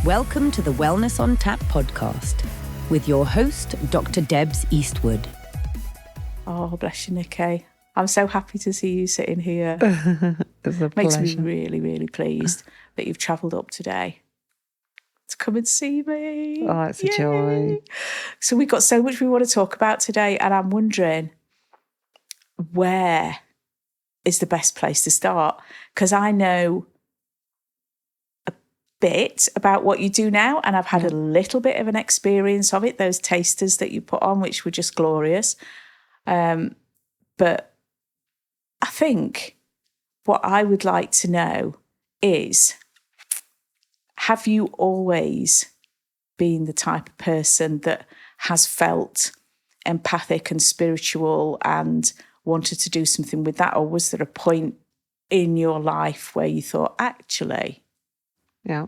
Welcome to the Wellness on Tap podcast with your host, Dr. Debs Eastwood. Oh, bless you, Nikki. I'm so happy to see you sitting here. It's a Makes pleasure. me really, really pleased that you've travelled up today to come and see me. Oh, it's a joy. So we've got so much we want to talk about today, and I'm wondering where is the best place to start? Because I know a bit about what you do now, and I've had a little bit of an experience of it, those tasters that you put on, which were just glorious. But I think what I would like to know is, have you always been the type of person that has felt empathic and spiritual and wanted to do something with that? Or was there a point in your life where you thought, actually? Yeah.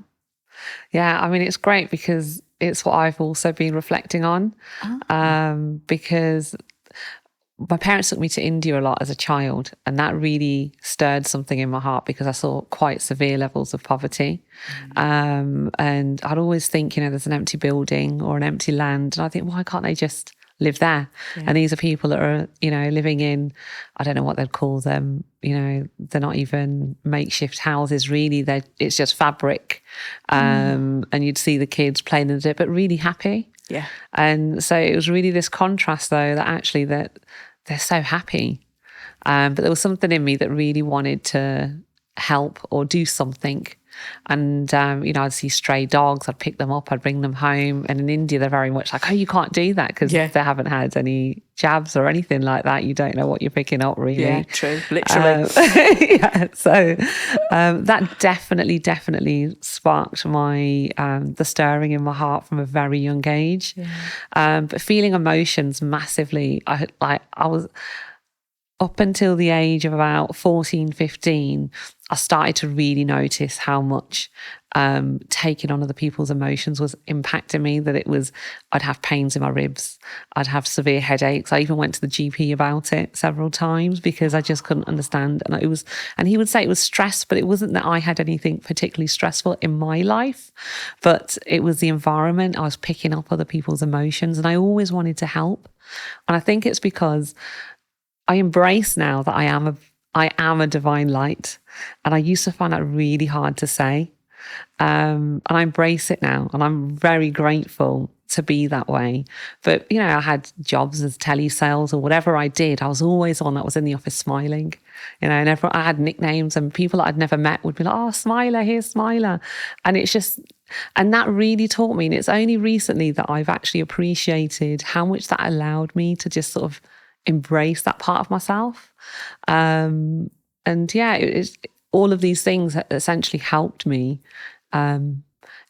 I mean, it's great because it's what I've also been reflecting on. Because my parents took me to India a lot as a child, and that really stirred something in my heart because I saw quite severe levels of poverty. And I'd always think, there's an empty building or an empty land, and I think, why can't they just live there? And these are people that are, living in, I don't know what they'd call them, they're not even makeshift houses really, it's just fabric. And you'd see the kids playing in it, but really happy. Yeah. And so it was really this contrast though, that actually that they're so happy. But there was something in me that really wanted to help or do something. And, I'd see stray dogs, I'd pick them up, I'd bring them home. And in India, they're very much like, oh, you can't do that because they haven't had any jabs or anything like that. You don't know what you're picking up, really. Yeah, true, literally. So that definitely sparked my, the stirring in my heart from a very young age. But feeling emotions massively, I was... Up until the age of about 14, 15, I started to really notice how much taking on other people's emotions was impacting me, I'd have pains in my ribs. I'd have severe headaches. I even went to the GP about it several times because I just couldn't understand. And he would say it was stress, but it wasn't that I had anything particularly stressful in my life, but it was the environment. I was picking up other people's emotions and I always wanted to help. And I think it's because I embrace now that I am a divine light, and I used to find that really hard to say. And I embrace it now, and I'm very grateful to be that way. But I had jobs as telesales or whatever I did. I was always on that was in the office smiling. And I had nicknames, and people that I'd never met would be like, "Oh, Smiler, here's Smiler," and it's just. And that really taught me. And it's only recently that I've actually appreciated how much that allowed me to just sort of embrace that part of myself. It's all of these things that essentially helped me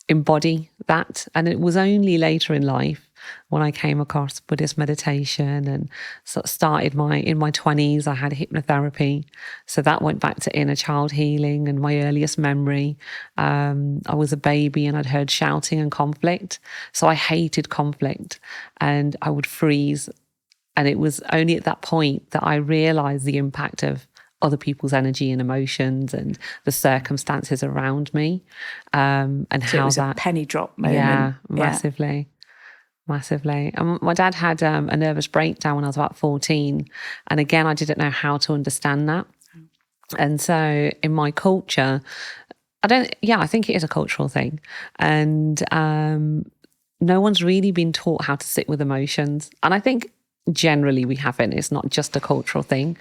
embody that. And it was only later in life when I came across Buddhist meditation and sort of started in my 20s, I had hypnotherapy. So that went back to inner child healing and my earliest memory. I was a baby and I'd heard shouting and conflict. So I hated conflict and I would freeze. And it was only at that point that I realised the impact of other people's energy and emotions and the circumstances around me, and so how it was that a penny drop moment. Yeah, massively. And my dad had a nervous breakdown when I was about 14, and again I didn't know how to understand that. And so in my culture, I think it is a cultural thing, and no one's really been taught how to sit with emotions, and I think generally we haven't. It's not just a cultural thing,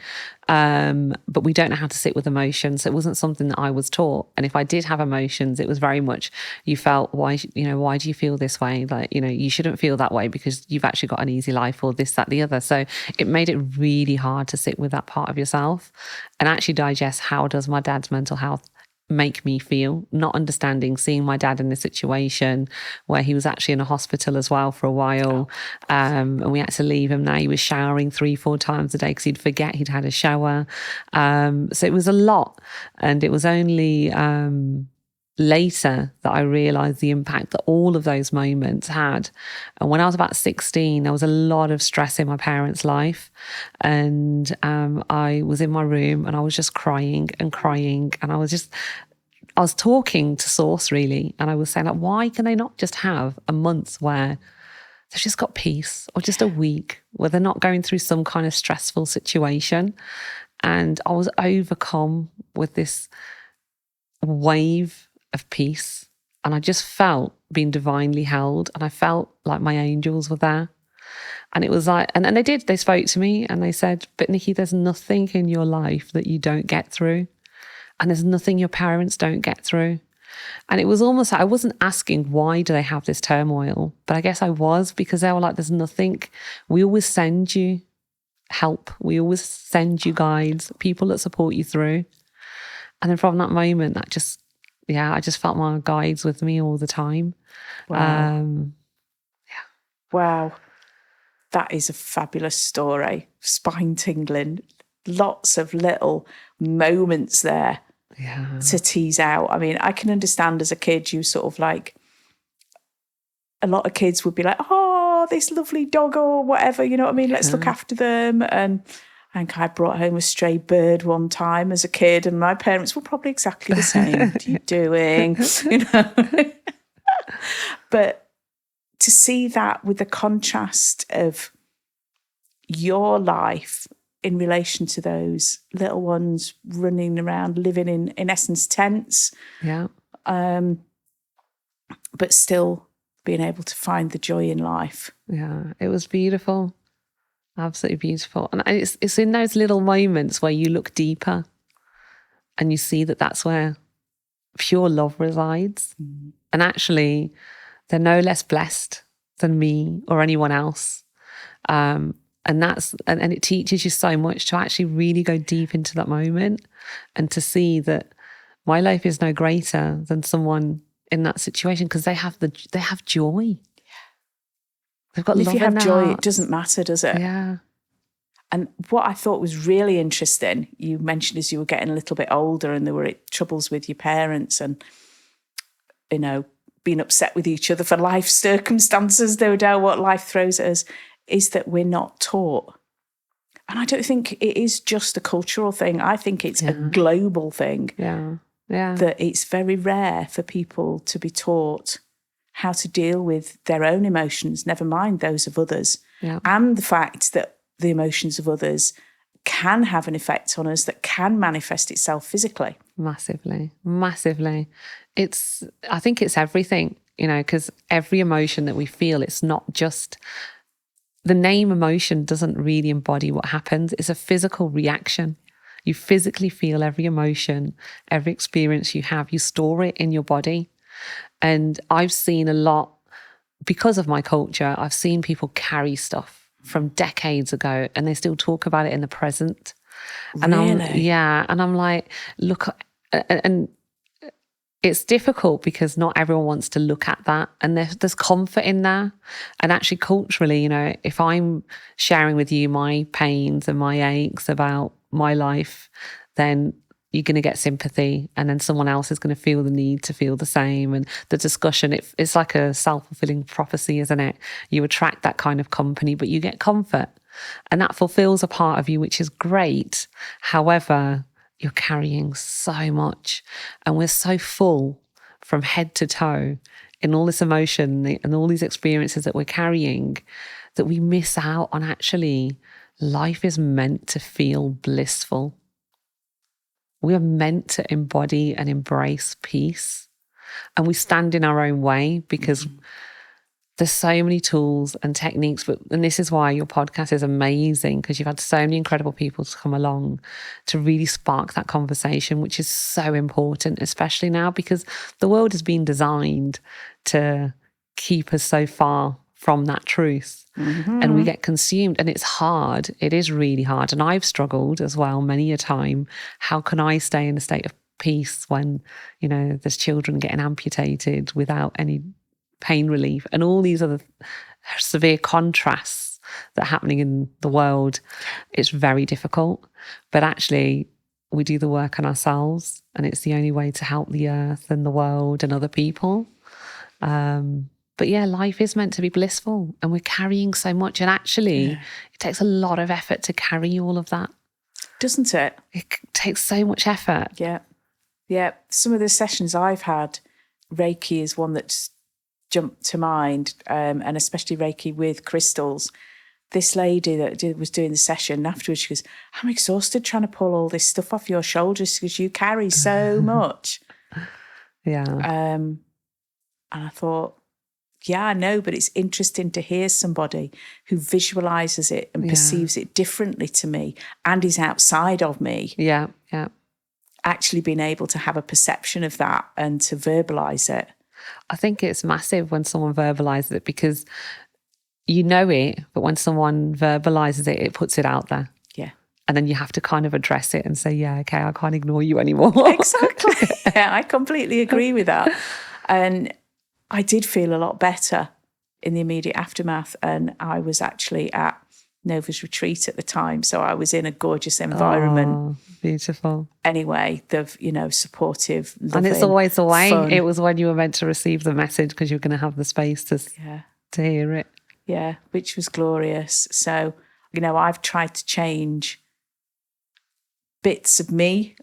but we don't know how to sit with emotions. It wasn't something that I was taught, and if I did have emotions, it was very much you felt why do you feel this way? Like you shouldn't feel that way because you've actually got an easy life, or this, that, the other. So it made it really hard to sit with that part of yourself and actually digest how does my dad's mental health make me feel, not understanding, seeing my dad in this situation where he was actually in a hospital as well for a while, and we had to leave him. Now he was showering 3-4 times a day because he'd forget he'd had a shower, so it was a lot. And it was only later that I realised the impact that all of those moments had. And when I was about 16, there was a lot of stress in my parents' life. And I was in my room and I was just crying, and I was just I was talking to Source really, and I was saying, like, why can they not just have a month where they've just got peace, or just a week where they're not going through some kind of stressful situation? And I was overcome with this wave of peace, and I just felt being divinely held, and I felt like my angels were there. And it was like, and they spoke to me and they said, but Nikki, there's nothing in your life that you don't get through. And there's nothing your parents don't get through. And it was almost like I wasn't asking why do they have this turmoil, but I guess I was, because they were like, there's nothing. We always send you help. We always send you guides, people that support you through. And then from that moment, I just felt my guides with me all the time. Wow. Wow. That is a fabulous story. Spine tingling. Lots of little moments there to tease out. I mean, I can understand as a kid, you sort of like, a lot of kids would be like, oh, this lovely dog or whatever, you know what I mean? Let's look after them. And I think I brought home a stray bird one time as a kid, and my parents were probably exactly the same. What are you doing? You know? But to see that with the contrast of your life in relation to those little ones running around, living in essence tents, but still being able to find the joy in life. Yeah, it was beautiful, absolutely beautiful. And it's in those little moments where you look deeper and you see that that's where pure love resides. And actually, they're no less blessed than me or anyone else. And it teaches you so much to actually really go deep into that moment and to see that my life is no greater than someone in that situation, because they have joy. They've got love in their hearts. If you have joy, it doesn't matter, does it? Yeah. And what I thought was really interesting, you mentioned as you were getting a little bit older and there were troubles with your parents and, you know, being upset with each other for life circumstances, no doubt what life throws at us, is that we're not taught. And I don't think it is just a cultural thing. I think it's a global thing. Yeah. That it's very rare for people to be taught how to deal with their own emotions, never mind those of others. Yeah. And the fact that the emotions of others can have an effect on us that can manifest itself physically. Massively. I think it's everything, you know, because every emotion that we feel, it's not just, the name emotion doesn't really embody what happens. It's a physical reaction. You physically feel every emotion, every experience you have. You store it in your body. And I've seen a lot, because of my culture, I've seen people carry stuff from decades ago and they still talk about it in the present. And Really? And I'm like, look, and it's difficult because not everyone wants to look at that, and there's comfort in there. And actually culturally, you know, if I'm sharing with you my pains and my aches about my life, then you're going to get sympathy, and then someone else is going to feel the need to feel the same. And the discussion, it's like a self-fulfilling prophecy, isn't it? You attract that kind of company, but you get comfort, and that fulfills a part of you, which is great. However, you're carrying so much, and we're so full from head to toe in all this emotion and all these experiences that we're carrying, that we miss out on actually life is meant to feel blissful. We are meant to embody and embrace peace, and we stand in our own way because there's so many tools and techniques. And this is why your podcast is amazing, because you've had so many incredible people to come along to really spark that conversation, which is so important, especially now because the world has been designed to keep us so far from that truth. And we get consumed, and it's hard. It is really hard. And I've struggled as well many a time. How can I stay in a state of peace when, you know, there's children getting amputated without any pain relief and all these other severe contrasts that are happening in the world? It's very difficult. But actually, we do the work on ourselves, and it's the only way to help the earth and the world and other people. But yeah, life is meant to be blissful, and we're carrying so much. And actually, it takes a lot of effort to carry all of that. Doesn't it? It takes so much effort. Yeah. Yeah, some of the sessions I've had, Reiki is one that's jumped to mind, and especially Reiki with crystals. This lady that was doing the session afterwards, she goes, I'm exhausted trying to pull all this stuff off your shoulders because you carry so much. Yeah. And I thought, yeah, I know, but it's interesting to hear somebody who visualizes it and perceives it differently to me and is outside of me. Yeah, yeah. Actually being able to have a perception of that and to verbalize it. I think it's massive when someone verbalizes it, because you know it, but when someone verbalizes it, it puts it out there. Yeah. And then you have to kind of address it and say, yeah, okay, I can't ignore you anymore. Exactly. Yeah, I completely agree with that. And I did feel a lot better in the immediate aftermath. And I was actually at Nova's retreat at the time. So I was in a gorgeous environment. Oh, beautiful. Anyway, the, supportive, loving, and it's always the way. fun. It was when you were meant to receive the message, because you're going to have the space to hear it. Yeah, which was glorious. So, I've tried to change bits of me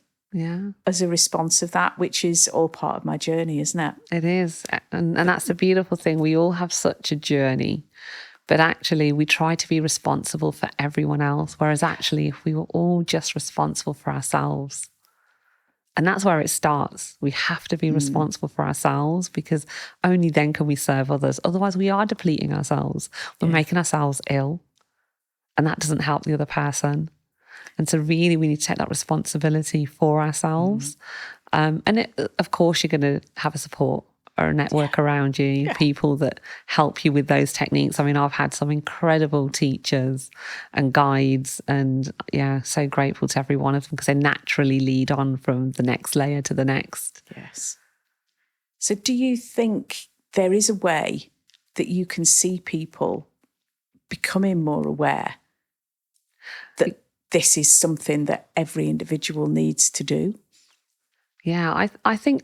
as a response of that, which is all part of my journey, isn't it? It is. And that's the beautiful thing. We all have such a journey, but actually we try to be responsible for everyone else. Whereas actually, if we were all just responsible for ourselves, and that's where it starts. We have to be responsible for ourselves, because only then can we serve others. Otherwise, we are depleting ourselves. We're making ourselves ill, and that doesn't help the other person. And so really we need to take that responsibility for ourselves. Of course, you're going to have a support or a network around you, people that help you with those techniques. I mean, I've had some incredible teachers and guides, and so grateful to every one of them, because they naturally lead on from the next layer to the next. Yes. So do you think there is a way that you can see people becoming more aware that this is something that every individual needs to do? Yeah, I think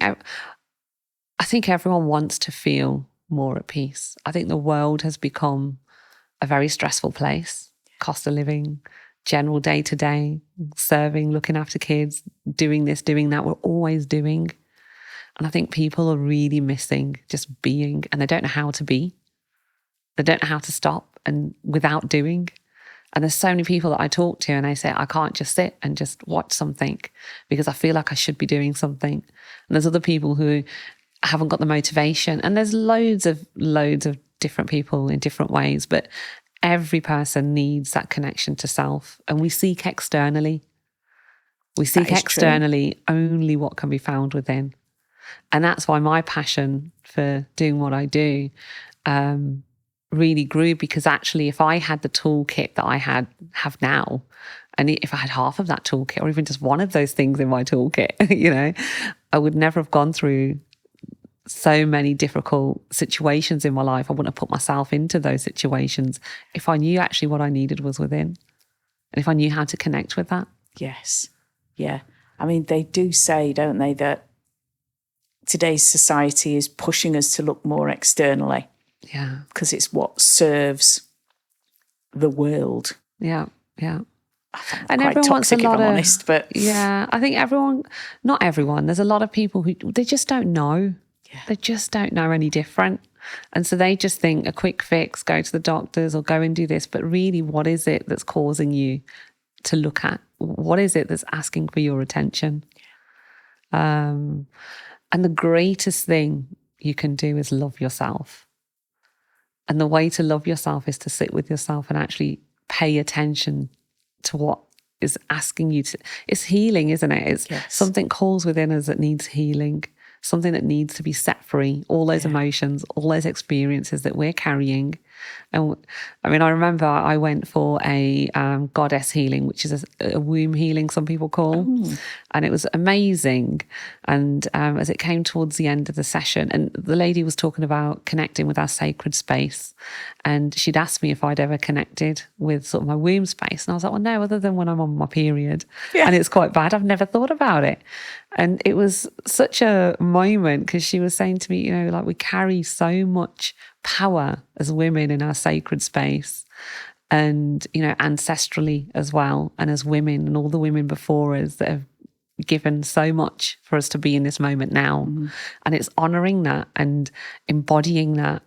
everyone wants to feel more at peace. I think the world has become a very stressful place. Cost of living, general day-to-day, serving, looking after kids, doing this, doing that. We're always doing. And I think people are really missing just being, and they don't know how to be. They don't know how to stop and without doing. And there's so many people that I talk to and they say, I can't just sit and just watch something because I feel like I should be doing something. And there's other people who haven't got the motivation. And there's loads of different people in different ways, but every person needs that connection to self. And we seek externally. We seek externally only what can be found within. And that's why my passion for doing what I do really grew, because actually if I had the toolkit that I have now, and if I had half of that toolkit, or even just one of those things in my toolkit, I would never have gone through so many difficult situations in my life. I wouldn't have put myself into those situations if I knew actually what I needed was within, and if I knew how to connect with that. Yes. Yeah. I mean, they do say, don't they, that today's society is pushing us to look more externally. Yeah. Because it's what serves the world. Yeah, yeah. And everyone wants a lot of, honest, but I think not everyone. There's a lot of people who they just don't know. Yeah. They just don't know any different. And so they just think a quick fix, go to the doctors or go and do this. But really, what is it that's causing you to look at? What is it that's asking for your attention? And the greatest thing you can do is love yourself. And the way to love yourself is to sit with yourself and actually pay attention to what is asking you to. It's healing, isn't it? It's something calls within us that needs healing, something that needs to be set free, all those emotions, all those experiences that we're carrying. And I mean, I remember I went for a goddess healing, which is a womb healing, some people call. And it was amazing. And as it came towards the end of the session, and the lady was talking about connecting with our sacred space. And she'd asked me if I'd ever connected with sort of my womb space. And I was like, well, no, other than when I'm on my period. And it's quite bad. I've never thought about it. And it was such a moment, because she was saying to me, like we carry so much power as women in our sacred space, and ancestrally as well, and as women, and all the women before us that have given so much for us to be in this moment now. And it's honoring that and embodying that.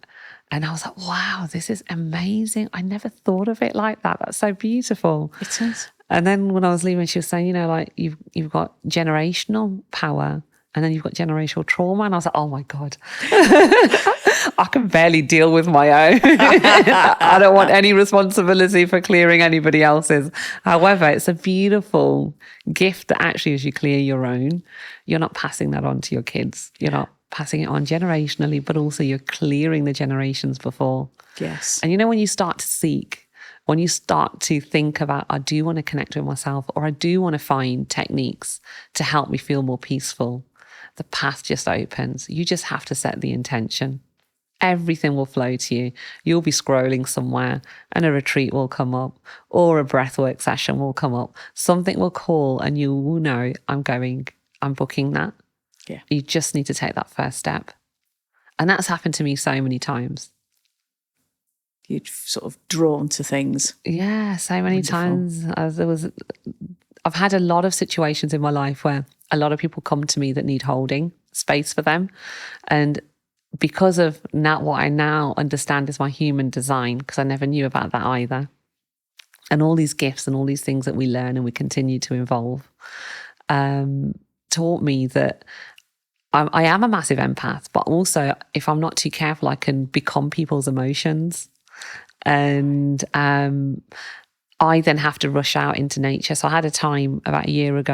And I was like, wow, this is amazing. I never thought of it like that. That's so beautiful. It is. And then when I was leaving, she was saying, like you've got generational power and then you've got generational trauma. And I was like, oh my God, I can barely deal with my own. I don't want any responsibility for clearing anybody else's. However, it's a beautiful gift that actually as you clear your own, you're not passing that on to your kids. You're not passing it on generationally, but also you're clearing the generations before. Yes. And when you start to seek, when you start to think about, I do want to connect with myself, or I do want to find techniques to help me feel more peaceful, the path just opens. You just have to set the intention. Everything will flow to you. You'll be scrolling somewhere and a retreat will come up or a breathwork session will come up. Something will call and you will know, I'm booking that. Yeah. You just need to take that first step. And that's happened to me so many times. You'd sort of drawn to things. Yeah, so many times. I've had a lot of situations in my life where a lot of people come to me that need holding space for them. And because of what I now understand is my human design, because I never knew about that either. And all these gifts and all these things that we learn and we continue to evolve, taught me that I am a massive empath, but also if I'm not too careful, I can become people's emotions. And I then have to rush out into nature. So I had a time about a year and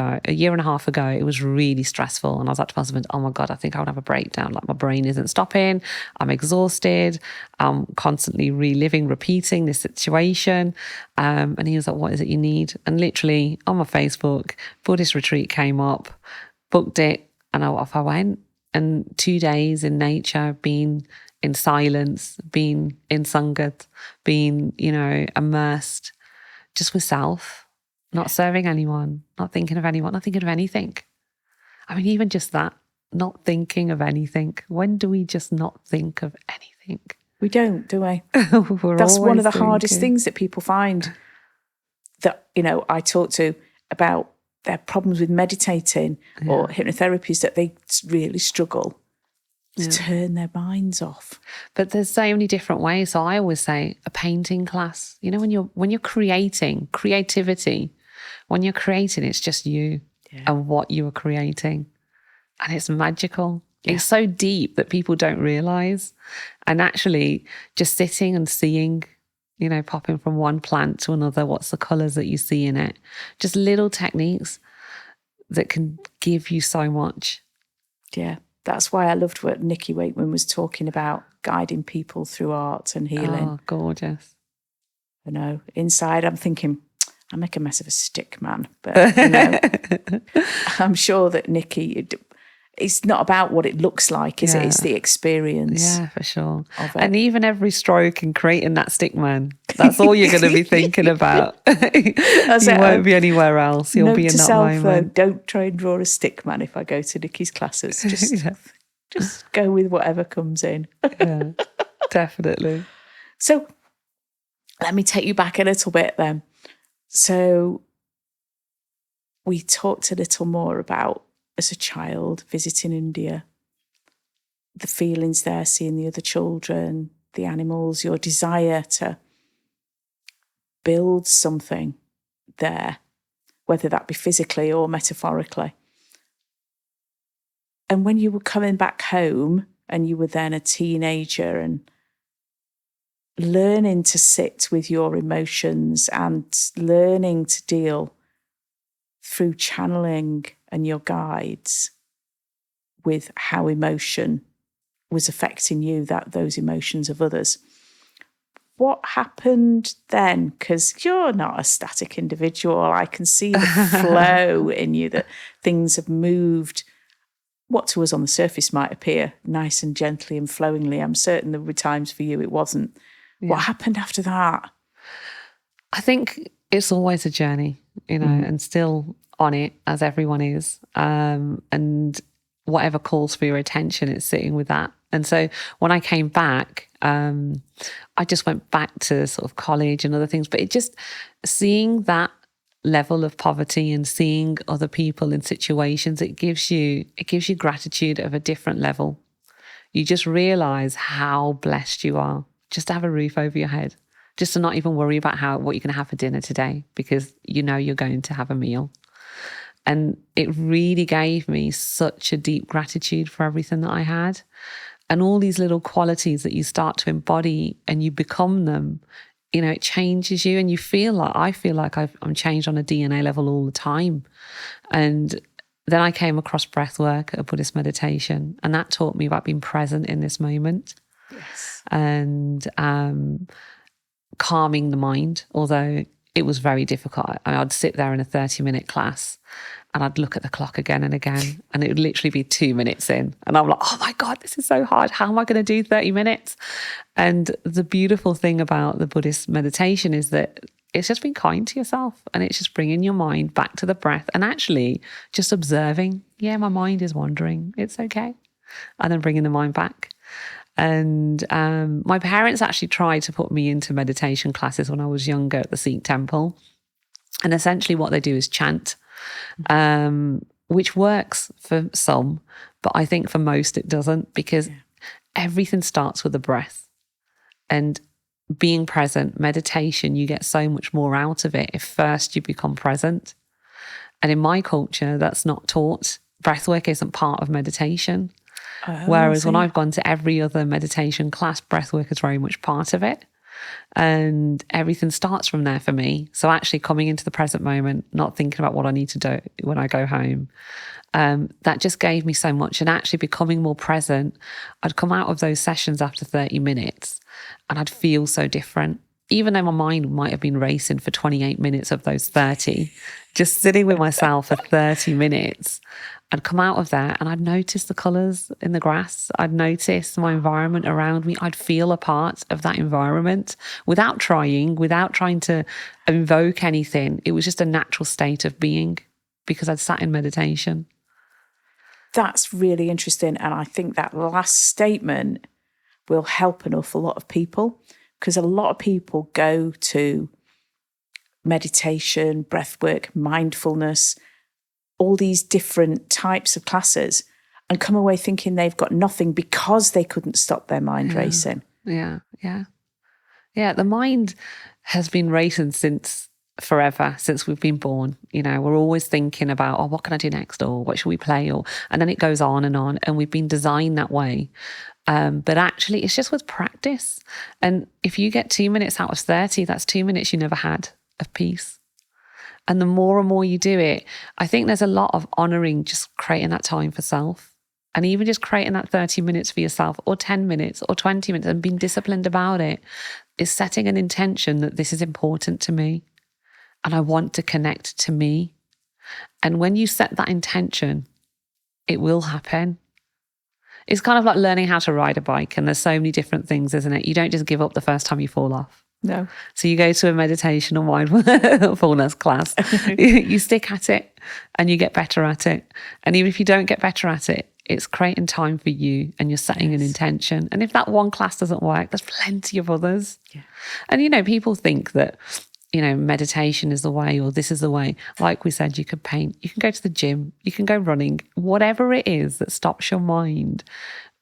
a half ago, it was really stressful. And I was like to my husband, oh my God, I think I would have a breakdown. Like my brain isn't stopping. I'm exhausted. I'm constantly repeating this situation. And he was like, what is it you need? And literally on my Facebook, Buddhist retreat came up, booked it, and off I went. And 2 days in nature, being in silence, being in Sangat, being, immersed just with self, not serving anyone, not thinking of anyone, not thinking of anything. I mean, even just that, not thinking of anything. When do we just not think of anything? We don't, do we? That's one of the hardest things that people find that, I talk to about their problems with meditating or hypnotherapy is that they really struggle to turn their minds off. But there's so many different ways. So I always say a painting class, when you're creating creativity, when you're creating, it's just you and what you are creating. And it's magical. Yeah. It's so deep that people don't realize. And actually just sitting and seeing, popping from one plant to another, what's the colors that you see in it? Just little techniques that can give you so much. Yeah. That's why I loved what Nikki Wakeman was talking about, guiding people through art and healing. Oh, gorgeous. Inside I'm thinking, I make a mess of a stick man. But, I'm sure that Nikki, it's not about what it looks like, is it? It's the experience. Yeah, for sure. And even every stroke and creating that stick man, that's all you're going to be thinking about. You won't be anywhere else. You'll be in that moment. Though, don't try and draw a stick man if I go to Nikki's classes. Just go with whatever comes in. Yeah, definitely. So let me take you back a little bit then. So we talked a little more about, as a child, visiting India, the feelings there, seeing the other children, the animals, your desire to build something there, whether that be physically or metaphorically. And when you were coming back home and you were then a teenager and learning to sit with your emotions and learning to deal through channeling and your guides with how emotion was affecting you, those emotions of others. What happened then? Because you're not a static individual. I can see the flow in you, that things have moved. What to us on the surface might appear nice and gently and flowingly. I'm certain there were times for you it wasn't. Yeah. What happened after that? I think it's always a journey, and still on it, as everyone is. And whatever calls for your attention, it's sitting with that. And so when I came back, I just went back to sort of college and other things, but it just seeing that level of poverty and seeing other people in situations, it gives you gratitude of a different level. You just realize how blessed you are just to have a roof over your head, just to not even worry about what you're going to have for dinner today, because you know you're going to have a meal. And it really gave me such a deep gratitude for everything that I had. And all these little qualities that you start to embody and you become them, you know, it changes you, and I feel like I'm changed on a DNA level all the time. And then I came across breathwork, a Buddhist meditation, and that taught me about being present in this moment. Yes. And calming the mind, although it was very difficult. I'd sit there in a 30-minute class and I'd look at the clock again and again, and it would literally be 2 minutes in. And I'm like, oh my God, this is so hard. How am I going to do 30 minutes? And the beautiful thing about the Buddhist meditation is that it's just being kind to yourself, and it's just bringing your mind back to the breath and actually just observing, yeah, my mind is wandering. It's okay. And then bringing the mind back. And my parents actually tried to put me into meditation classes when I was younger at the Sikh temple. And essentially what they do is chant, which works for some, but I think for most it doesn't, because everything starts with the breath. And being present, meditation, you get so much more out of it if first you become present. And in my culture, that's not taught. Breathwork isn't part of meditation. Whereas when I've gone to every other meditation class, breathwork is very much part of it. And everything starts from there for me. So actually coming into the present moment, not thinking about what I need to do when I go home, that just gave me so much. And actually becoming more present, I'd come out of those sessions after 30 minutes and I'd feel so different. Even though my mind might have been racing for 28 minutes of those 30, just sitting with myself for 30 minutes, I'd come out of there and I'd notice the colours in the grass. I'd notice my environment around me. I'd feel a part of that environment without trying to invoke anything. It was just a natural state of being because I'd sat in meditation. That's really interesting. And I think that last statement will help an awful lot of people, because a lot of people go to meditation, breathwork, mindfulness, all these different types of classes and come away thinking they've got nothing because they couldn't stop their mind racing. Yeah. The mind has been racing since forever, since we've been born. You know, we're always thinking about, oh, what can I do next? Or what should we play? And then it goes on. And we've been designed that way. But actually, it's just with practice. And if you get 2 minutes out of 30, that's 2 minutes you never had of peace. And the more and more you do it, I think there's a lot of honouring just creating that time for self. And even just creating that 30 minutes for yourself, or 10 minutes or 20 minutes, and being disciplined about it, is setting an intention that this is important to me and I want to connect to me. And when you set that intention, it will happen. It's kind of like learning how to ride a bike, and there's so many different things, isn't it? You don't just give up the first time you fall off. No. So you go to a meditation or mindfulness class, you stick at it and you get better at it. And even if you don't get better at it, it's creating time for you and you're setting an intention. And if that one class doesn't work, there's plenty of others. Yeah. And, you know, people think that, you know, meditation is the way, or this is the way. Like we said, you could paint, you can go to the gym, you can go running, whatever it is that stops your mind,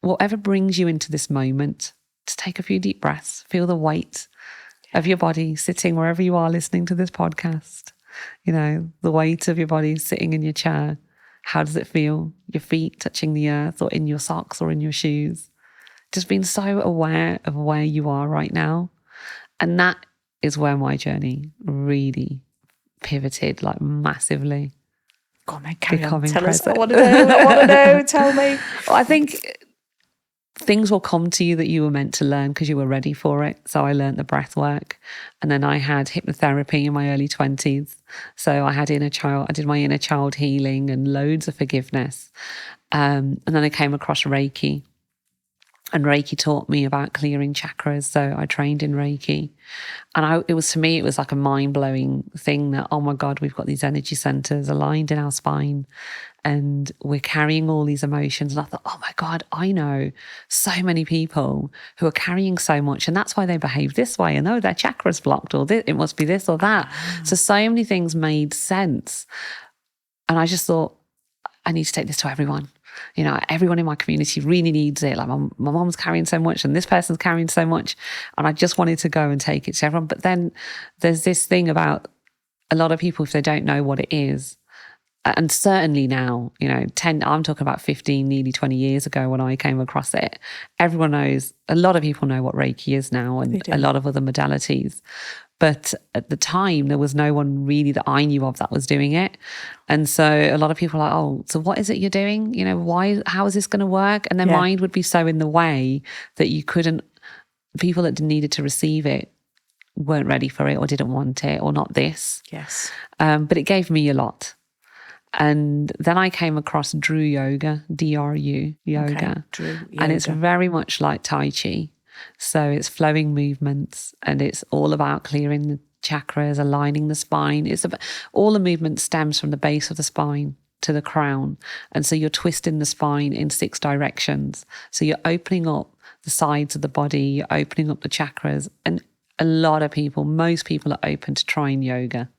whatever brings you into this moment, to take a few deep breaths, feel the weight of your body sitting wherever you are listening to this podcast. You know, the weight of your body sitting in your chair. How does it feel? Your feet touching the earth, or in your socks or in your shoes. Just being so aware of where you are right now. And that is where my journey really pivoted, like massively. Go on then, carry on. Tell us. I want to know. Tell me. Well, I think things will come to you that you were meant to learn because you were ready for it. So I learned the breath work, and then I had hypnotherapy in my early 20s. So I did my inner child healing and loads of forgiveness. And then I came across Reiki. And Reiki taught me about clearing chakras. So I trained in Reiki. And it was like a mind-blowing thing that, oh my God, we've got these energy centers aligned in our spine and we're carrying all these emotions. And I thought, oh my God, I know so many people who are carrying so much, and that's why they behave this way. And oh, their chakra's blocked, or it must be this or that. So many things made sense. And I just thought, I need to take this to everyone. You know, everyone in my community really needs it. Like my mom's carrying so much and this person's carrying so much. And I just wanted to go and take it to everyone. But then there's this thing about a lot of people, if they don't know what it is, and certainly now, you know, I'm talking about 15, nearly 20 years ago when I came across it, everyone knows, a lot of people know what Reiki is now and a lot of other modalities. But at the time, there was no one really that I knew of that was doing it. And so a lot of people are like, oh, so what is it you're doing? You know, how is this going to work? And their mind would be so in the way that people that needed to receive it weren't ready for it or didn't want it or not this. Yes. But it gave me a lot. And then I came across Drew Yoga, DRU, yoga. Okay, Drew Yoga. And it's very much like Tai Chi. So it's flowing movements and it's all about clearing the chakras, aligning the spine. All the movement stems from the base of the spine to the crown. And so you're twisting the spine in 6 directions. So you're opening up the sides of the body, you're opening up the chakras. And a lot of people, most people are open to trying yoga.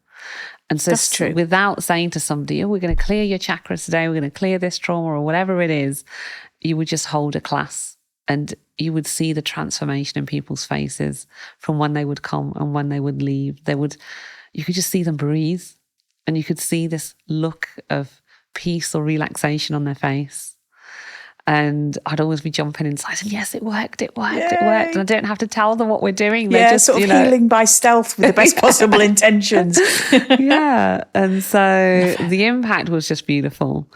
And so that's true. Without saying to somebody, oh, we're going to clear your chakras today, we're going to clear this trauma or whatever it is, you would just hold a class and you would see the transformation in people's faces from when they would come and when they would leave. You could just see them breathe and you could see this look of peace or relaxation on their face. And I'd always be jumping inside and yes, it worked. And I don't have to tell them what we're doing. They're just sort of healing by stealth with the best possible intentions. Yeah. And so the impact was just beautiful.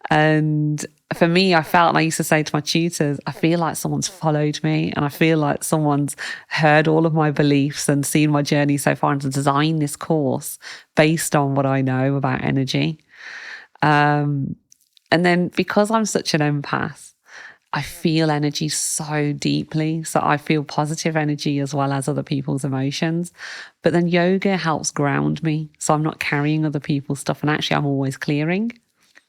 And for me, I felt, and I used to say to my tutors, I feel like someone's followed me and I feel like someone's heard all of my beliefs and seen my journey so far and to design this course based on what I know about energy. And then because I'm such an empath, I feel energy so deeply. So I feel positive energy as well as other people's emotions. But then yoga helps ground me. So I'm not carrying other people's stuff. And actually, I'm always clearing.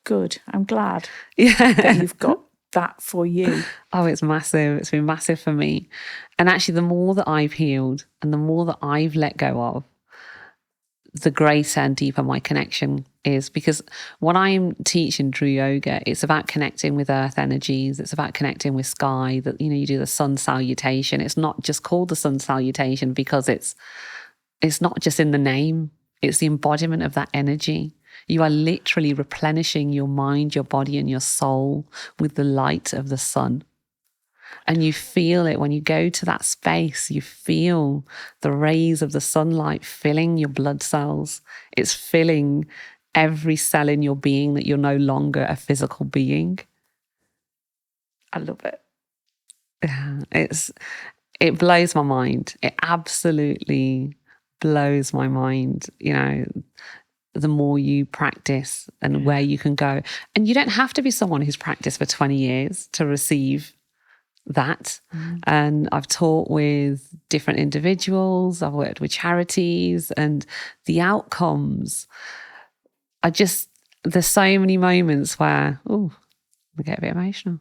Good. I'm glad that you've got that for you. Oh, it's massive. It's been massive for me. And actually, the more that I've healed and the more that I've let go of, the greater and deeper my connection is. Because when I'm teaching Drew Yoga, it's about connecting with earth energies. It's about connecting with sky. That, you know, you do the sun salutation. It's not just called the sun salutation because it's not just in the name. It's the embodiment of that energy. You are literally replenishing your mind, your body, and your soul with the light of the sun. And you feel it when you go to that space. You feel the rays of the sunlight filling your blood cells. It's filling every cell in your being that you're no longer a physical being. I love it. Yeah, it blows my mind. It absolutely blows my mind. You know, the more you practice and where you can go. And you don't have to be someone who's practiced for 20 years to receive that. And I've taught with different individuals, I've worked with charities, and the outcomes there's so many moments where, I get a bit emotional.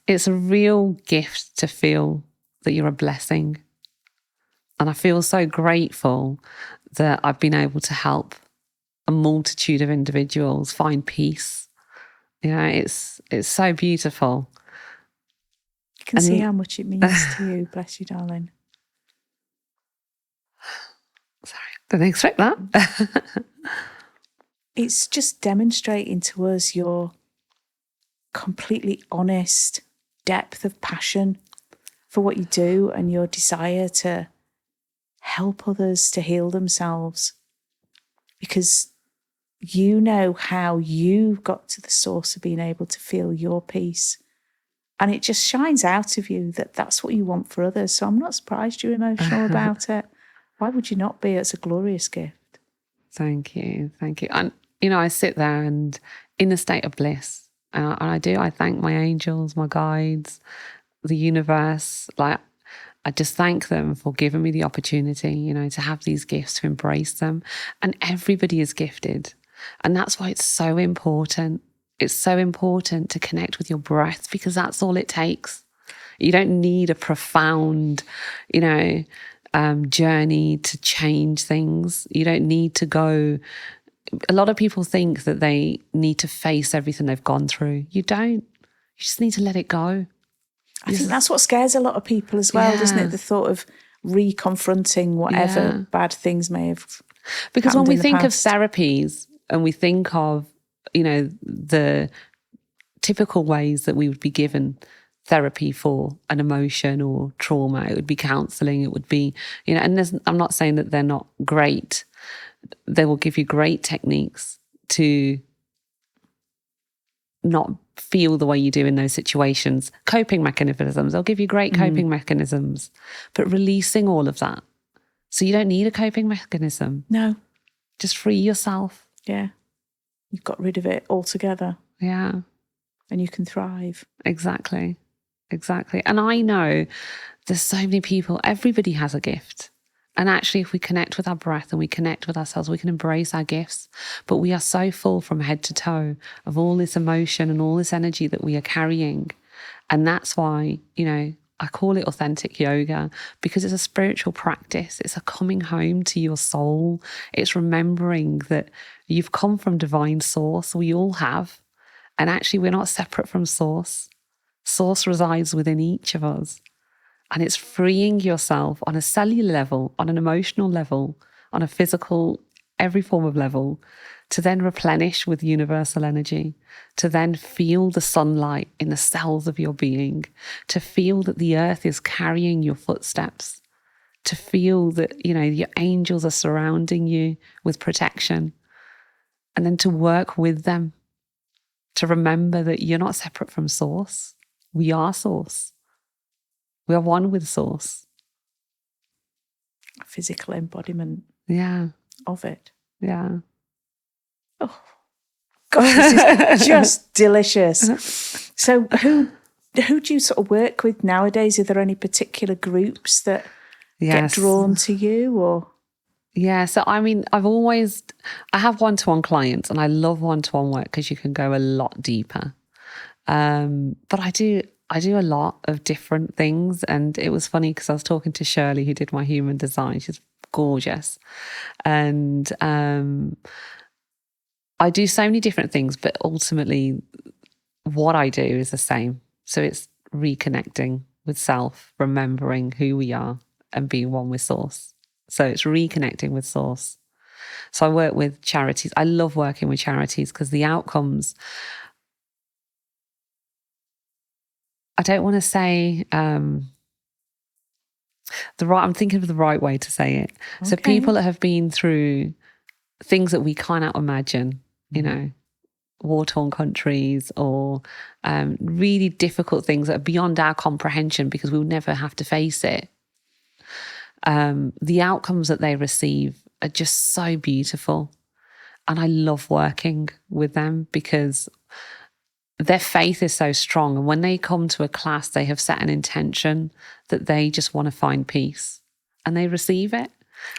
It's a real gift to feel that you're a blessing. And I feel so grateful that I've been able to help a multitude of individuals find peace. You know, it's so beautiful. You can see how much it means to you. Bless you, darling. Sorry, didn't expect that. It's just demonstrating to us your completely honest depth of passion for what you do and your desire to help others to heal themselves. Because you know how you got to the source of being able to feel your peace. And it just shines out of you that that's what you want for others. So I'm not surprised you're emotional about it. Why would you not be? It's a glorious gift. Thank you. And, you know, I sit there and in a state of bliss. And I do. I thank my angels, my guides, the universe. Like, I just thank them for giving me the opportunity, you know, to have these gifts, to embrace them. And everybody is gifted. And that's why it's so important. It's so important to connect with your breath, because that's all it takes. You don't need a profound, you know, journey to change things. You don't need to go. A lot of people think that they need to face everything they've gone through. You don't. You just need to let it go. I think that's what scares a lot of people as well, doesn't it? The thought of reconfronting whatever bad things may have. Because when we think of past. therapies and we think of, you know, the typical ways that we would be given therapy for an emotion or trauma, it would be counselling, it would be, you know, and I'm not saying that they're not great. They will give you great techniques to not feel the way you do in those situations. Coping mechanisms, they'll give you great coping mechanisms, but releasing all of that. So you don't need a coping mechanism. No. Just free yourself. Yeah. You've got rid of it altogether. Yeah. And you can thrive. Exactly. And I know there's so many people, everybody has a gift. And actually, if we connect with our breath and we connect with ourselves, we can embrace our gifts. But we are so full from head to toe of all this emotion and all this energy that we are carrying. And that's why, you know, I call it authentic yoga, because it's a spiritual practice. It's a coming home to your soul. It's remembering that you've come from divine source. We all have. And actually, we're not separate from source. Source resides within each of us. And it's freeing yourself on a cellular level, on an emotional level, on a physical, every form of level, to then replenish with universal energy, to then feel the sunlight in the cells of your being, to feel that the earth is carrying your footsteps, to feel that, you know, your angels are surrounding you with protection, and then to work with them, to remember that you're not separate from source. We are source. We are one with source. Physical embodiment. Yeah. Of it. Yeah. Oh, gosh, this is just delicious. So who do you sort of work with nowadays? Are there any particular groups that get drawn to you, or? Yeah, so I mean, I have one-to-one clients, and I love one-to-one work because you can go a lot deeper. But I do a lot of different things. And it was funny because I was talking to Shirley, who did my human design. She's gorgeous. And I do so many different things, but ultimately what I do is the same. So it's reconnecting with self, remembering who we are and being one with source. So it's reconnecting with source. So I work with charities. I love working with charities because the outcomes, I don't want to say I'm thinking of the right way to say it. Okay. So people that have been through things that we cannot imagine, you know, war-torn countries, or really difficult things that are beyond our comprehension because we'll never have to face it. The outcomes that they receive are just so beautiful. And I love working with them because their faith is so strong. And when they come to a class, they have set an intention that they just want to find peace, and they receive it.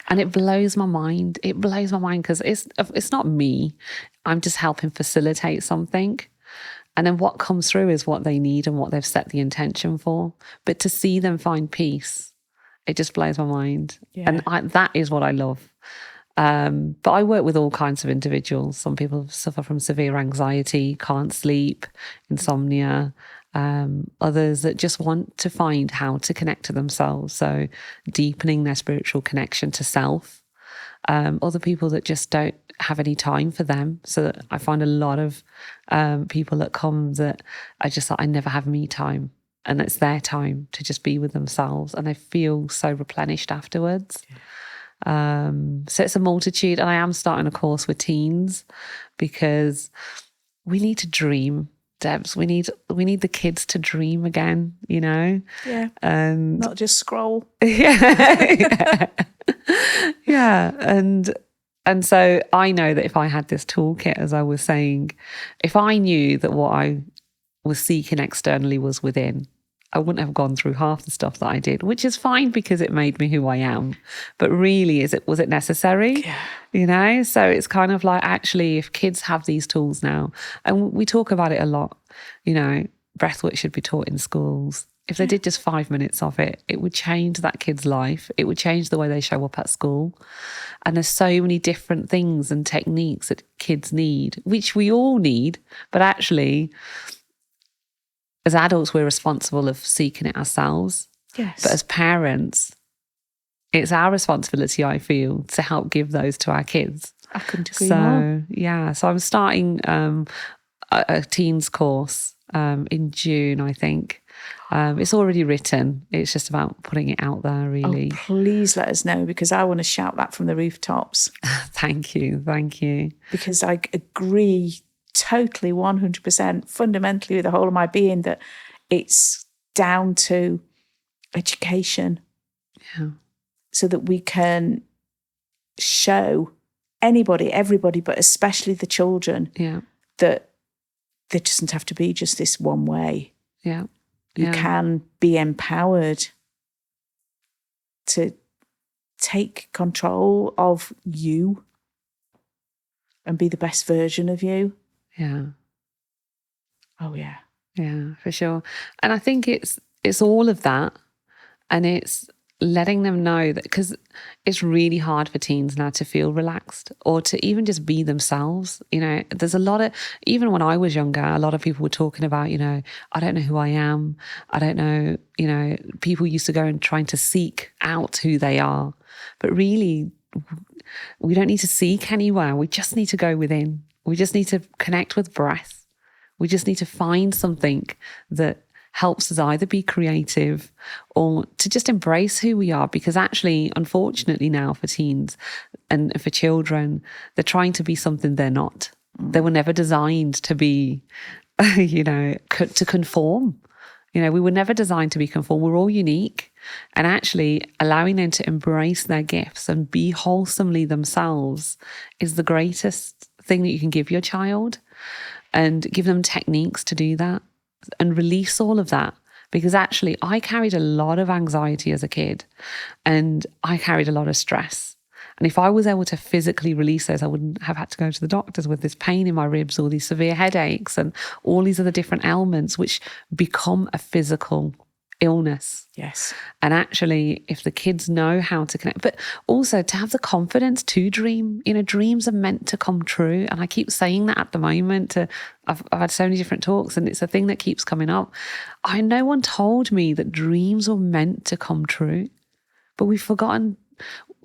And it blows my mind. It blows my mind because it's not me. I'm just helping facilitate something. And then what comes through is what they need and what they've set the intention for. But to see them find peace, it just blows my mind. Yeah. And that is what I love. But I work with all kinds of individuals. Some people suffer from severe anxiety, can't sleep, insomnia. Others that just want to find how to connect to themselves. So deepening their spiritual connection to self. Other people that just don't have any time for them. So I find a lot of people that come that I just thought I never have me time. And it's their time to just be with themselves. And they feel so replenished afterwards. Yeah. So it's a multitude. And I am starting a course with teens because we need to dream, Debs. We need the kids to dream again, you know? Yeah. And not just scroll. Yeah. Yeah. And And so I know that if I had this toolkit, as I was saying, if I knew that what I was seeking externally was within, I wouldn't have gone through half the stuff that I did, which is fine because it made me who I am. But really, was it necessary? Yeah. You know? So it's kind of like, actually, if kids have these tools now, and we talk about it a lot, you know, breathwork should be taught in schools. If they did just 5 minutes of it, it would change that kid's life. It would change the way they show up at school. And there's so many different things and techniques that kids need, which we all need, but actually, as adults, we're responsible of seeking it ourselves. Yes. But as parents, it's our responsibility, I feel, to help give those to our kids. I couldn't agree more. Yeah. So I'm starting a teens course in June, I think. It's already written. It's just about putting it out there, really. Oh, please let us know, because I want to shout that from the rooftops. Thank you. Thank you. Because I agree totally 100% fundamentally with the whole of my being that it's down to education. Yeah. So that we can show anybody, everybody, but especially the children, that there doesn't have to be just this one way. Yeah. You can be empowered to take control of you and be the best version of you. Yeah. Oh, yeah. Yeah, for sure. And I think it's all of that, and it's letting them know that, because it's really hard for teens now to feel relaxed or to even just be themselves. You know, there's a lot of, even when I was younger, a lot of people were talking about, you know, I don't know who I am. I don't know, you know, people used to go and trying to seek out who they are. But really, we don't need to seek anywhere. We just need to go within. We just need to connect with breath. We just need to find something that helps us either be creative or to just embrace who we are. Because actually, unfortunately now for teens and for children, they're trying to be something they're not. They were never designed to be, you know, to conform. You know, we were never designed to be conform. We're all unique. And actually allowing them to embrace their gifts and be wholesomely themselves is the greatest thing that you can give your child, and give them techniques to do that and release all of that. Because actually I carried a lot of anxiety as a kid, and I carried a lot of stress. And if I was able to physically release those, I wouldn't have had to go to the doctors with this pain in my ribs or these severe headaches and all these other different ailments which become a physical illness. Yes. And actually, if the kids know how to connect, but also to have the confidence to dream, you know, dreams are meant to come true. And I keep saying that at the moment. I've had so many different talks, and it's a thing that keeps coming up. No one told me that dreams were meant to come true, but we've forgotten.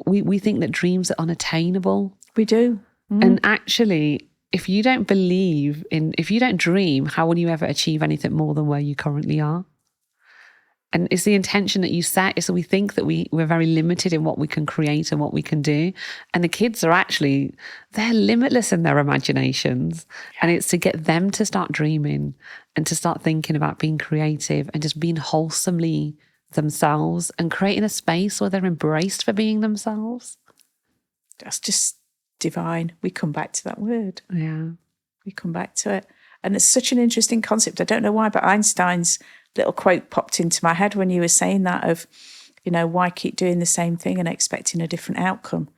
We think that dreams are unattainable. We do. And actually, if you don't dream, how will you ever achieve anything more than where you currently are? And it's the intention that you set. So we think that we're very limited in what we can create and what we can do. And the kids are actually, they're limitless in their imaginations. Yeah. And it's to get them to start dreaming and to start thinking about being creative and just being wholesomely themselves and creating a space where they're embraced for being themselves. That's just divine. We come back to that word. Yeah. We come back to it. And it's such an interesting concept. I don't know why, but Einstein's little quote popped into my head when you were saying that of, you know, why keep doing the same thing and expecting a different outcome?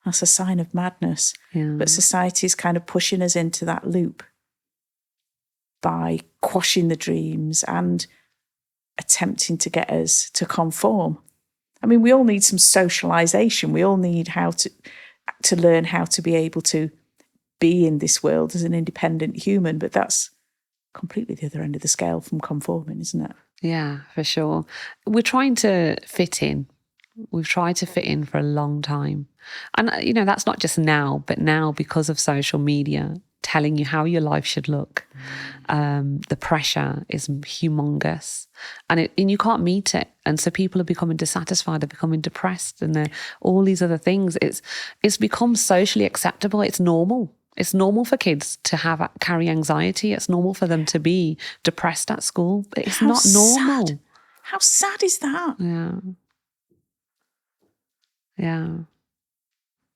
That's a sign of madness. Yeah. But society's kind of pushing us into that loop by quashing the dreams and attempting to get us to conform. I mean, we all need some socialization. We all need how to learn how to be able to be in this world as an independent human, but that's completely the other end of the scale from conforming, isn't it? Yeah, for sure. We're trying to fit in. We've tried to fit in for a long time. And, you know, that's not just now, but now because of social media telling you how your life should look, the pressure is humongous and you can't meet it. And so people are becoming dissatisfied, they're becoming depressed, and all these other things. It's become socially acceptable. It's normal. It's normal for kids to carry anxiety. It's normal for them to be depressed at school. But it's not normal. Sad. How sad is that? Yeah. Yeah.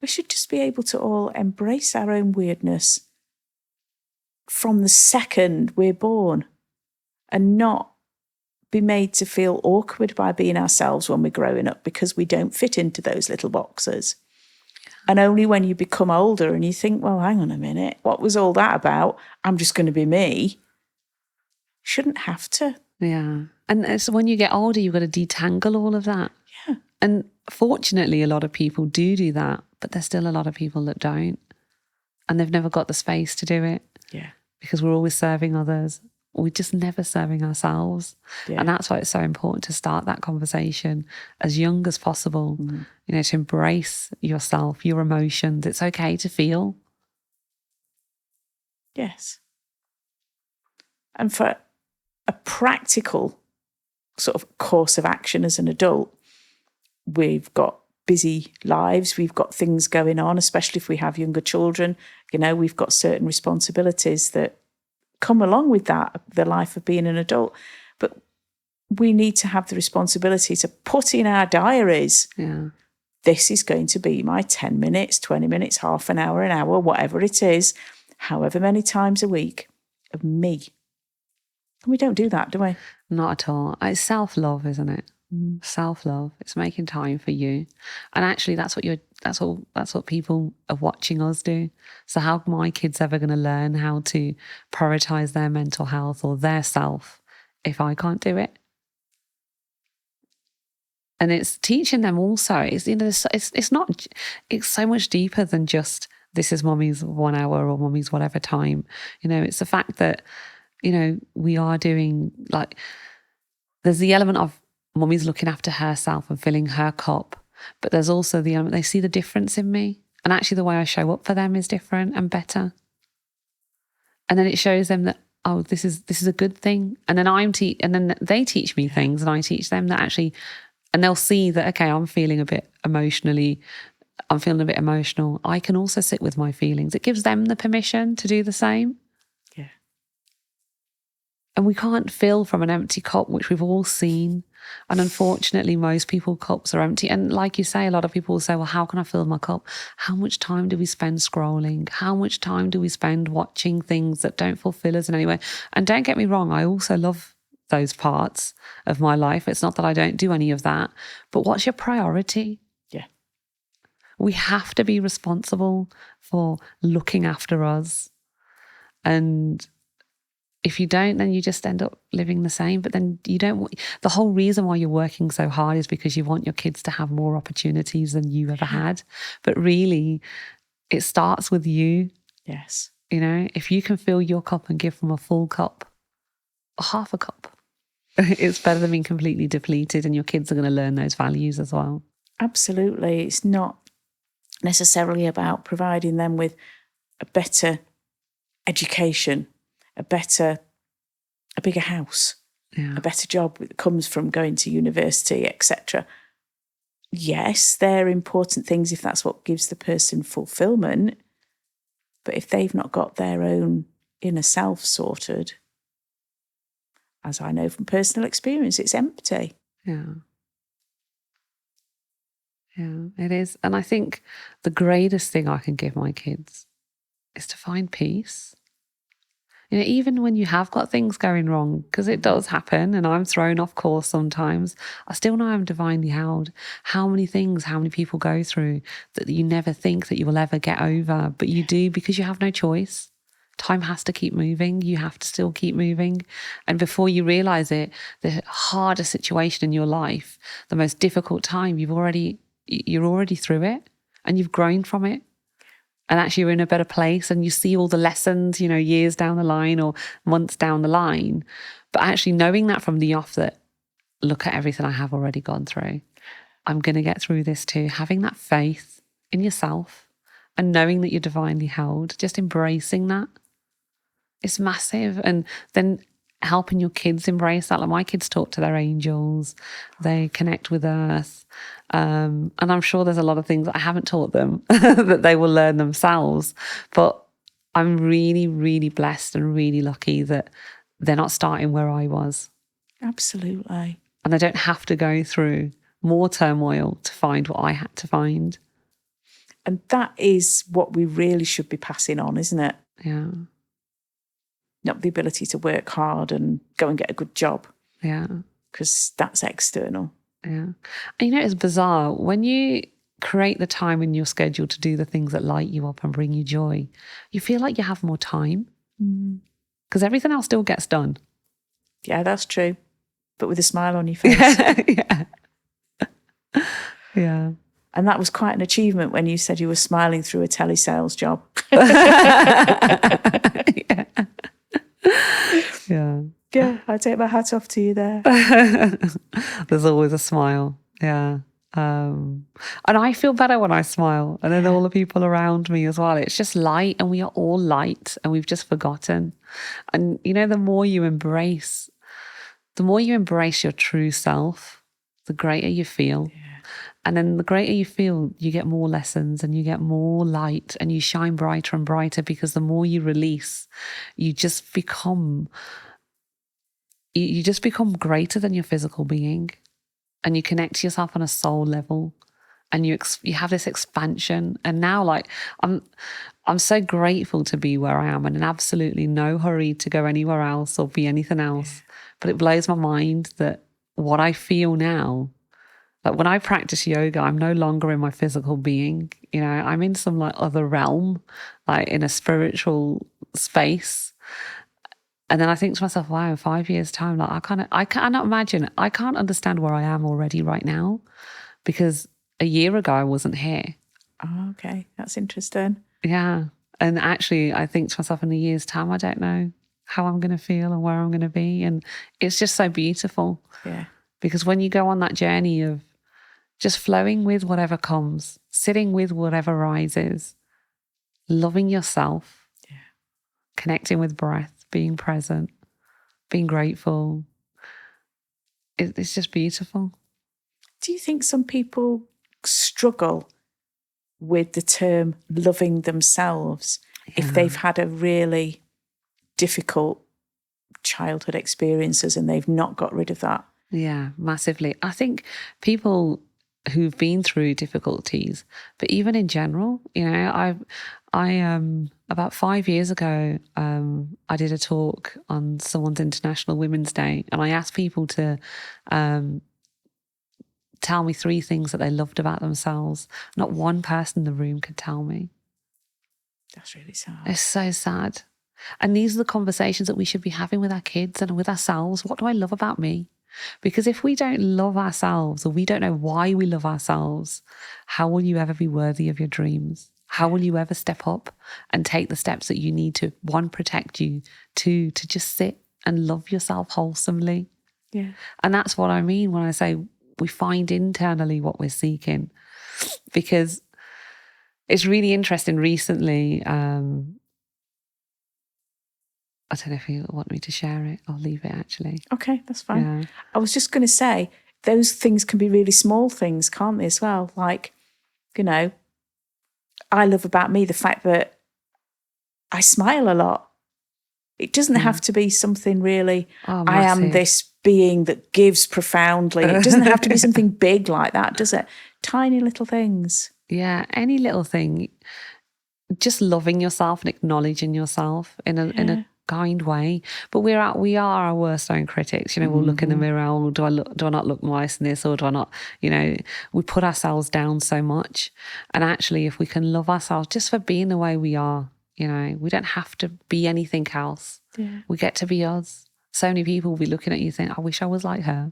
We should just be able to all embrace our own weirdness from the second we're born and not be made to feel awkward by being ourselves when we're growing up because we don't fit into those little boxes. And only when you become older and you think, well, hang on a minute, what was all that about? I'm just going to be me. Shouldn't have to. Yeah. And so when you get older, you've got to detangle all of that. Yeah. And fortunately, a lot of people do that, but there's still a lot of people that don't. And they've never got the space to do it. Yeah. Because we're always serving others. We're just never serving ourselves. Yeah. And that's why it's so important to start that conversation as young as possible, you know, to embrace yourself, your emotions. It's okay to feel. Yes. And for a practical sort of course of action as an adult, we've got busy lives, we've got things going on, especially if we have younger children. You know, we've got certain responsibilities that come along with that, the life of being an adult. But we need to have the responsibility to put in our diaries, this is going to be my 10 minutes, 20 minutes, half an hour, whatever it is, however many times a week of me. And we don't do that, do we? Not at all. It's self-love, isn't it? Self-love. It's making time for you. And actually that's what people are watching us do. So how are my kids ever going to learn how to prioritize their mental health or their self if I can't do it? And it's teaching them also. It's, you know, it's so much deeper than just this is mommy's 1 hour or mommy's whatever time. You know, it's the fact that, you know, we are doing, like, there's the element of mommy's looking after herself and filling her cup. But there's also the element, they see the difference in me. And actually the way I show up for them is different and better. And then it shows them that, oh, this is a good thing. And then and then they teach me things and I teach them that actually, and they'll see that, okay, I'm feeling a bit emotional. I can also sit with my feelings. It gives them the permission to do the same. Yeah. And we can't fill from an empty cup, which we've all seen. And unfortunately, most people's cups are empty. And like you say, a lot of people will say, well, how can I fill my cup? How much time do we spend scrolling? How much time do we spend watching things that don't fulfill us in any way? And don't get me wrong, I also love those parts of my life. It's not that I don't do any of that. But what's your priority? Yeah. We have to be responsible for looking after us. And if you don't, then you just end up living the same. But then you don't. The whole reason why you're working so hard is because you want your kids to have more opportunities than you ever had. But really, it starts with you. Yes. You know, if you can fill your cup and give from a full cup or half a cup, it's better than being completely depleted, and your kids are going to learn those values as well. Absolutely. It's not necessarily about providing them with a better education, a bigger house, a better job that comes from going to university, etc. Yes, they're important things if that's what gives the person fulfillment. But if they've not got their own inner self sorted, as I know from personal experience, it's empty. Yeah. Yeah, it is. And I think the greatest thing I can give my kids is to find peace. You know, even when you have got things going wrong, because it does happen and I'm thrown off course sometimes, I still know I'm divinely held. How many people go through that you never think that you will ever get over, but you do because you have no choice. Time has to keep moving. You have to still keep moving. And before you realize it, the hardest situation in your life, the most difficult time, you're already through it and you've grown from it. And actually you're in a better place and you see all the lessons, you know, years down the line or months down the line. But actually knowing that from the off, that look at everything I have already gone through. I'm going to get through this too. Having that faith in yourself and knowing that you're divinely held, just embracing that. It's massive. And then helping your kids embrace that. Like my kids talk to their angels, they connect with earth. And I'm sure there's a lot of things I haven't taught them that they will learn themselves. But I'm really, really blessed and really lucky that they're not starting where I was. Absolutely. And I don't have to go through more turmoil to find what I had to find. And that is what we really should be passing on, isn't it? Yeah. Not the ability to work hard and go and get a good job. Yeah. Because that's external. Yeah. And it's bizarre. When you create the time in your schedule to do the things that light you up and bring you joy, you feel like you have more time because everything else still gets done. Yeah, that's true. But with a smile on your face. Yeah. Yeah. And that was quite an achievement when you said you were smiling through a telesales job. Yeah. Yeah. Yeah, I take my hat off to you there. There's always a smile. Yeah. And I feel better when I smile, and then all the people around me as well. It's just light, and we are all light, and we've just forgotten. And the more you embrace your true self, the greater you feel. Yeah. And then the greater you feel, you get more lessons and you get more light and you shine brighter and brighter, because the more you release, you just become greater than your physical being, and you connect to yourself on a soul level, and you have this expansion. And now, like, I'm so grateful to be where I am, and in absolutely no hurry to go anywhere else or be anything else. Yeah. But it blows my mind that what I feel now, like when I practice yoga, I'm no longer in my physical being. I'm in some like other realm, like in a spiritual space. And then I think to myself, wow, in 5 years' time, like I cannot imagine, I can't understand where I am already right now, because a year ago I wasn't here. Oh, okay. That's interesting. Yeah. And actually, I think to myself, in a year's time, I don't know how I'm going to feel and where I'm going to be. And it's just so beautiful. Yeah. Because when you go on that journey of just flowing with whatever comes, sitting with whatever rises, loving yourself, connecting with breath, being present, being grateful, it's just beautiful. Do you think some people struggle with the term loving themselves if they've had a really difficult childhood experiences and they've not got rid of that? Yeah, massively. I think people who've been through difficulties, but even in general, I about 5 years ago, I did a talk on someone's International Women's Day, and I asked people to tell me 3 things that they loved about themselves. Not one person in the room could tell me. That's really sad. It's so sad. And these are the conversations that we should be having with our kids and with ourselves. What do I love about me? Because if we don't love ourselves, or we don't know why we love ourselves, how will you ever be worthy of your dreams? How will you ever step up and take the steps that you need to, 1, protect you, 2, to just sit and love yourself wholesomely? Yeah. And that's what I mean when I say we find internally what we're seeking. Because it's really interesting recently, I don't know if you want me to share it. I'll leave it, actually. Okay, that's fine. Yeah. I was just going to say, those things can be really small things, can't they, as well? Like, I love about me the fact that I smile a lot. It doesn't have to be something really, I am this being that gives profoundly. It doesn't have to be something big like that, does it? Tiny little things. Yeah, any little thing. Just loving yourself and acknowledging yourself in a kind way. But we are our worst own critics. We'll look in the mirror, oh, do I not look nice in this, or do I not, we put ourselves down so much. And actually, if we can love ourselves just for being the way we are, we don't have to be anything else. Yeah. We get to be us. So many people will be looking at you saying, I wish I was like her.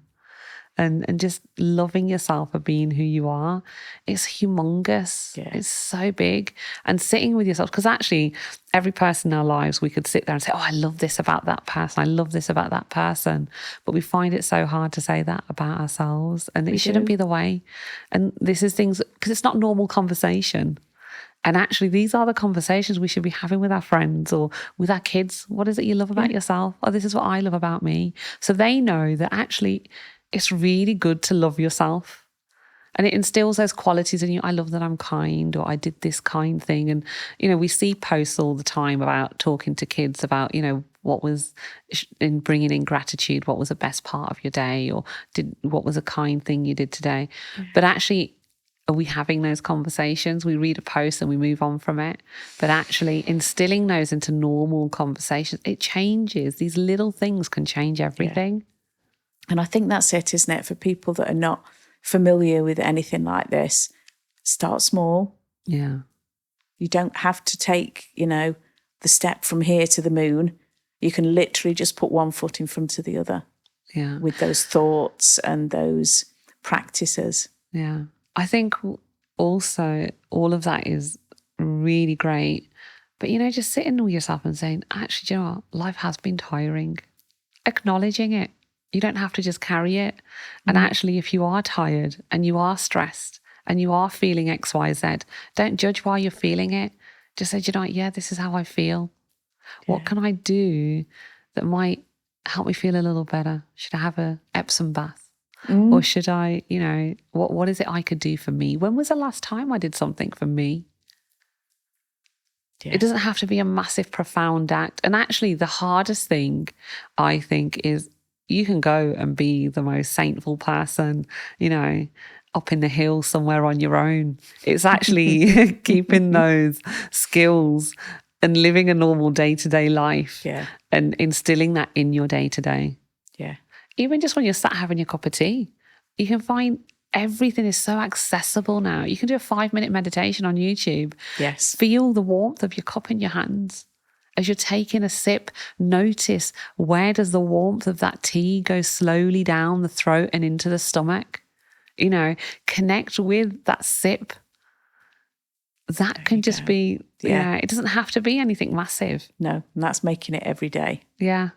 And just loving yourself for being who you are, it's humongous. Yeah. It's so big. And sitting with yourself, because actually every person in our lives, we could sit there and say, oh, I love this about that person. I love this about that person. But we find it so hard to say that about ourselves. And it shouldn't be the way. And this is things, because it's not normal conversation. And actually, these are the conversations we should be having with our friends or with our kids. What is it you love about yourself? Oh, this is what I love about me. So they know that actually it's really good to love yourself. And it instills those qualities in you. I love that I'm kind, or I did this kind thing. And, we see posts all the time about talking to kids about, what was in bringing in gratitude, what was the best part of your day, or what was a kind thing you did today. Yeah. But actually, are we having those conversations? We read a post and we move on from it. But actually instilling those into normal conversations, it changes. These little things can change everything. Yeah. And I think that's it, isn't it? For people that are not familiar with anything like this, start small. Yeah. You don't have to take, the step from here to the moon. You can literally just put one foot in front of the other. Yeah. With those thoughts and those practices. Yeah. I think also all of that is really great. But, just sitting with yourself and saying, actually, do you know what? Life has been tiring. Acknowledging it. You don't have to just carry it. And actually, if you are tired and you are stressed and you are feeling X, Y, Z, don't judge why you're feeling it. Just say, do you know what? Yeah, this is how I feel. Yeah. What can I do that might help me feel a little better? Should I have a Epsom bath? Or should I, what is it I could do for me? When was the last time I did something for me? Yeah. It doesn't have to be a massive, profound act. And actually, the hardest thing, I think, is you can go and be the most saintful person, up in the hills somewhere on your own. It's actually keeping those skills and living a normal day-to-day life and instilling that in your day-to-day. Yeah. Even just when you're sat having your cup of tea, you can find everything is so accessible now. You can do a 5-minute meditation on YouTube. Yes. Feel the warmth of your cup in your hands. As you're taking a sip, notice where does the warmth of that tea go slowly down the throat and into the stomach. Connect with that sip. That there can just be, it doesn't have to be anything massive. No, and that's making it every day. Yeah.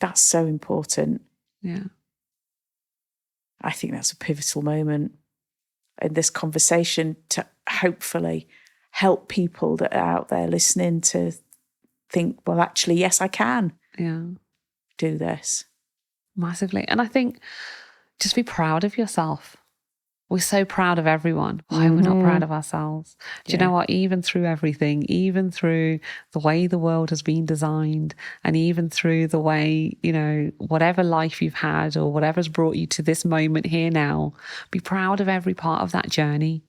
That's so important. Yeah. I think that's a pivotal moment in this conversation to hopefully help people that are out there listening to think, well, actually, yes, I can do this. Massively. And I think just be proud of yourself. We're so proud of everyone. Why are we not proud of ourselves? Do you know what? Even through everything, even through the way the world has been designed, and even through the way, whatever life you've had or whatever's brought you to this moment here now, be proud of every part of that journey.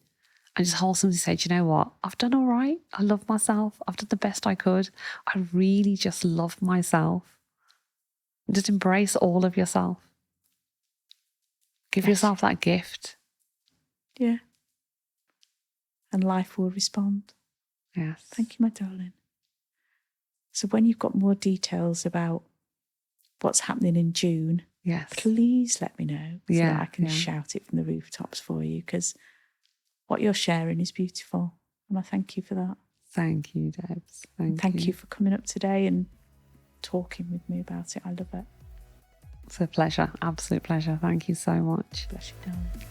And just wholesomely say, do you know what? I've done all right. I love myself. I've done the best I could. I really just love myself. Just embrace all of yourself. Give yourself that gift. Yeah. And life will respond. Yes. Thank you, my darling. So when you've got more details about what's happening in June, please let me know so that I can shout it from the rooftops for you, because what you're sharing is beautiful. And I thank you for that. Thank you, Debs. Thank you for coming up today and talking with me about it. I love it. It's a pleasure. Absolute pleasure. Thank you so much. Bless you, darling.